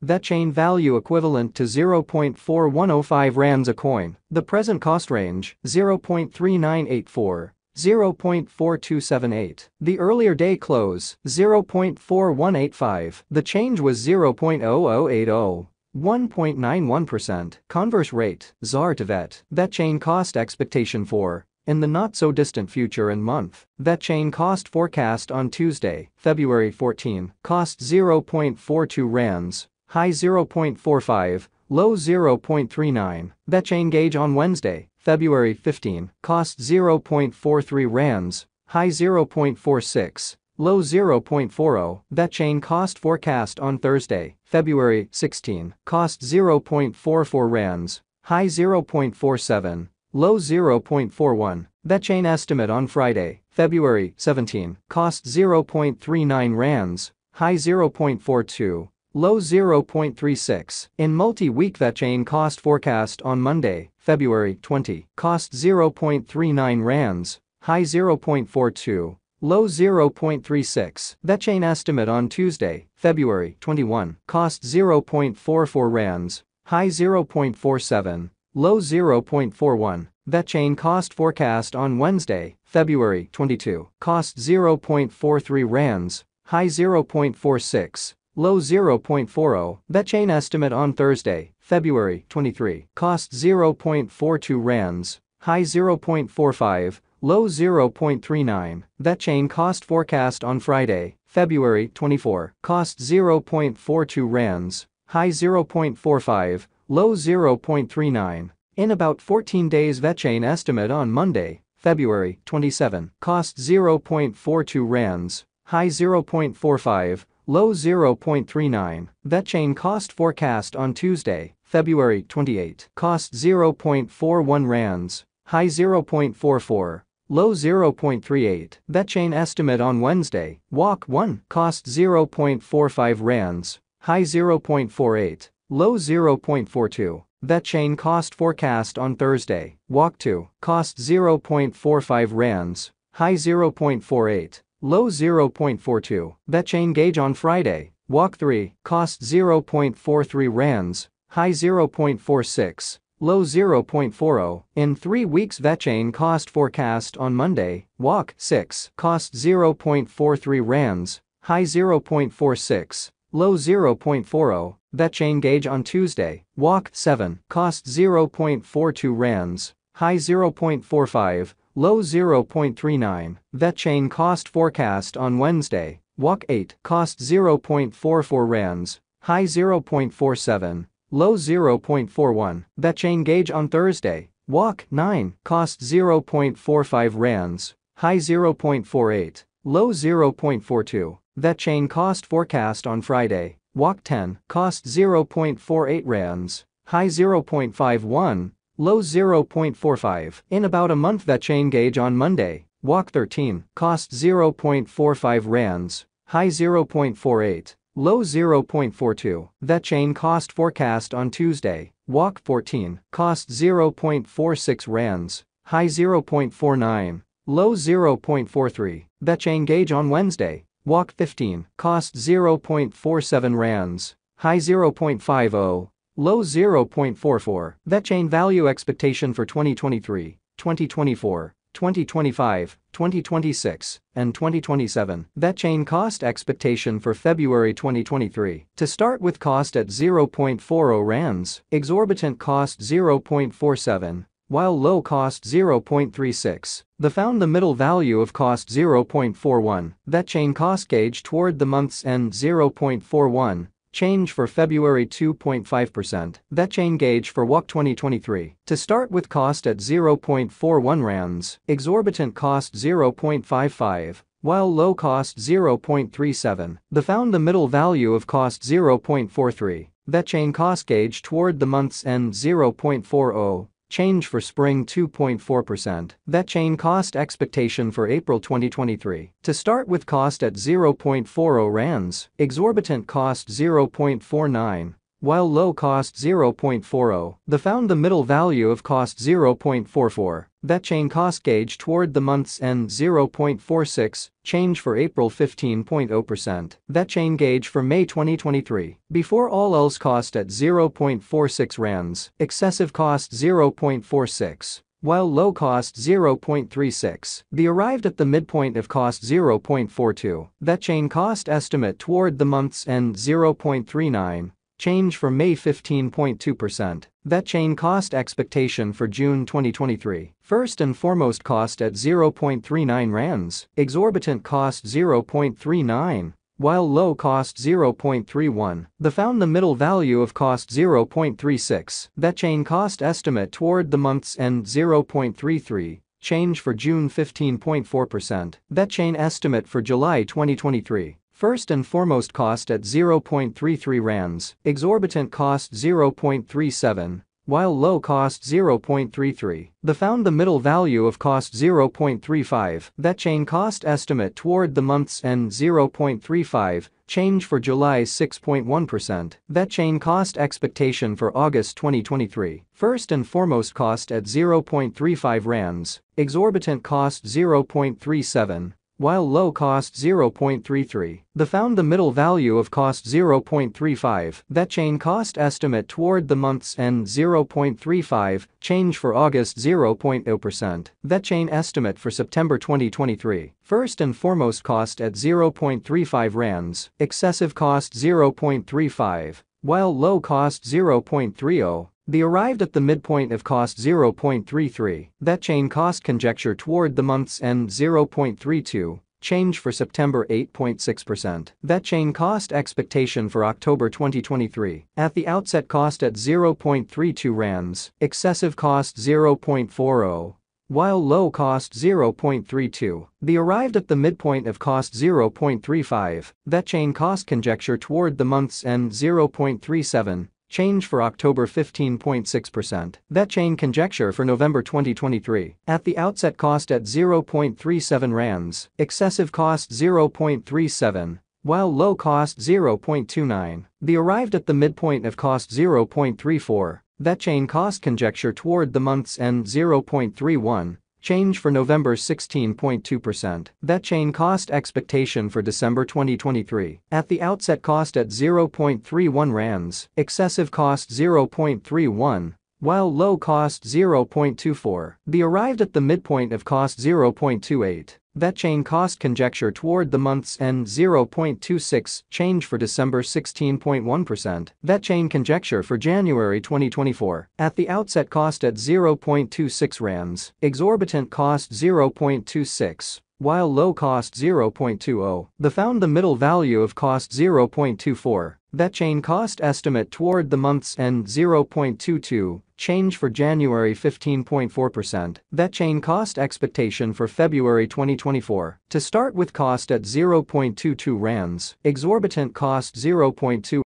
Vechain value equivalent to 0.4105 rands a coin. The present cost range 0.3984. 0.4278. The earlier day close 0.4185. The change was 0.0080. 1.91%. Converse rate, ZAR to VET. Vechain cost expectation for in the not-so-distant future and month. Vechain cost forecast on Tuesday, February 14. Cost 0.42 rands, high 0.45, low 0.39. Vechain gauge on Wednesday, February 15. Cost 0.43 rands, high 0.46. Low 0.40. Vechain cost forecast on Thursday, February 16. Cost 0.44 rands, high 0.47, low 0.41. Vechain estimate on Friday, February 17. Cost 0.39 rands, high 0.42, low 0.36. In multi-week Vechain cost forecast on Monday, February 20. Cost 0.39 rands, high 0.42. Low 0.36. Vechain estimate on Tuesday, February 21. Cost 0.44 rands, high 0.47, low 0.41. Vechain cost forecast on Wednesday, February 22. Cost 0.43 rands, high 0.46, low 0.40. Vechain estimate on Thursday, February 23. Cost 0.42 rands, high 0.45. Low 0.39. Vechain cost forecast on Friday, February 24. Cost 0.42 rands, high 0.45, low 0.39. In about 14 days Vechain estimate on Monday, February 27. Cost 0.42 rands, high 0.45, low 0.39. Vechain cost forecast on Tuesday, February 28. Cost 0.41 rands, high 0.44. Low 0.38. Vechain estimate on Wednesday, Walk 1. Cost 0.45 rands, high 0.48, low 0.42. Vechain cost forecast on Thursday, Walk 2. Cost 0.45 rands, high 0.48, low 0.42. Vechain gauge on Friday, Walk 3. Cost 0.43 rands, high 0.46. Low 0.40. In 3 weeks Vechain cost forecast on Monday, Walk 6. Cost 0.43 rands, high 0.46, low 0.40. Vechain gauge on Tuesday, Walk 7. Cost 0.42 rands, high 0.45, low 0.39. Vechain cost forecast on Wednesday, Walk 8. Cost 0.44 rands, high 0.47. Low 0.41. Vechain gauge on Thursday, Walk 9. Cost 0.45 rands, high 0.48, low 0.42. Vechain cost forecast on Friday, Walk 10. Cost 0.48 rands, high 0.51, low 0.45. In about a month Vechain gauge on Monday, Walk 13. Cost 0.45 rands, high 0.48. Low 0.42. Vechain cost forecast on Tuesday, Walk 14. Cost 0.46 rands, high 0.49, low 0.43. Vechain gauge on Wednesday, Walk 15. Cost 0.47 rands, high 0.50, low 0.44. Vechain value expectation for 2023, 2024, 2025, 2026, and 2027. Vechain cost expectation for February 2023. To start with cost at 0.40 rands, exorbitant cost 0.47, while low cost 0.36. Found the middle value of cost 0.41. Vechain cost gauge toward the month's end 0.41. Change for February 2.5%. Vechain gauge for Walk 2023. To start with cost at 0.41 rands, exorbitant cost 0.55, while low cost 0.37. Found the middle value of cost 0.43. Vechain cost gauge toward the month's end 0.40. Change for spring 2.4%. Vechain cost expectation for April 2023. To start with cost at 0.40 rands, exorbitant cost 0.49, while low cost 0.40. Found the middle value of cost 0.44. That chain cost gauge toward the month's end 0.46, change for April 15.0%. That chain gauge for May 2023. Before all else cost at 0.46 rands, excessive cost 0.46. While low cost 0.36, the arrived at the midpoint of cost 0.42. That chain cost estimate toward the month's end 0.39. Change for May 15.2%. That chain cost expectation for June 2023. First and foremost cost at 0.39 rands, exorbitant cost 0.39. While low cost 0.31, the found the middle value of cost 0.36. That chain cost estimate toward the month's end 0.33. Change for June 15.4%. That chain estimate for July 2023. First and foremost cost at 0.33 rands, exorbitant cost 0.37. While low cost 0.33, the found the middle value of cost 0.35. That chain cost estimate toward the month's end 0.35, change for July 6.1%. That chain cost expectation for August 2023. First and foremost cost at 0.35 rands, exorbitant cost 0.37. While low cost 0.33, the found the middle value of cost 0.35. That chain cost estimate toward the month's end 0.35, change for August 0.0%. That chain estimate for September 2023. First and foremost cost at 0.35 rands, excessive cost 0.35. While low cost 0.30. The arrived at the midpoint of cost 0.33. That chain cost conjecture toward the month's end 0.32. Change for September 8.6%. That chain cost expectation for October 2023. At the outset cost at 0.32 rands, excessive cost 0.40. While low cost 0.32, the arrived at the midpoint of cost 0.35. That chain cost conjecture toward the month's end 0.37. Change for October 15.6%. That chain conjecture for November 2023. At the outset cost at 0.37 rands, excessive cost 0.37. While low cost 0.29, the arrived at the midpoint of cost 0.34. That chain cost conjecture toward the month's end 0.31. Change for November 16.2%. That chain cost expectation for December 2023. At the outset cost at 0.31 rands, excessive cost 0.31. While low cost 0.24, the arrived at the midpoint of cost 0.28. That chain cost conjecture toward the month's end 0.26, change for December 16.1%. That chain conjecture for January 2024. At the outset cost at 0.26 rands, exorbitant cost 0.26. While low cost 0.20, the found the middle value of cost 0.24. That chain cost estimate toward the month's end 0.22, change for January 15.4%. That chain cost expectation for February 2024. To start with cost at 0.22 rands, exorbitant cost 0.2.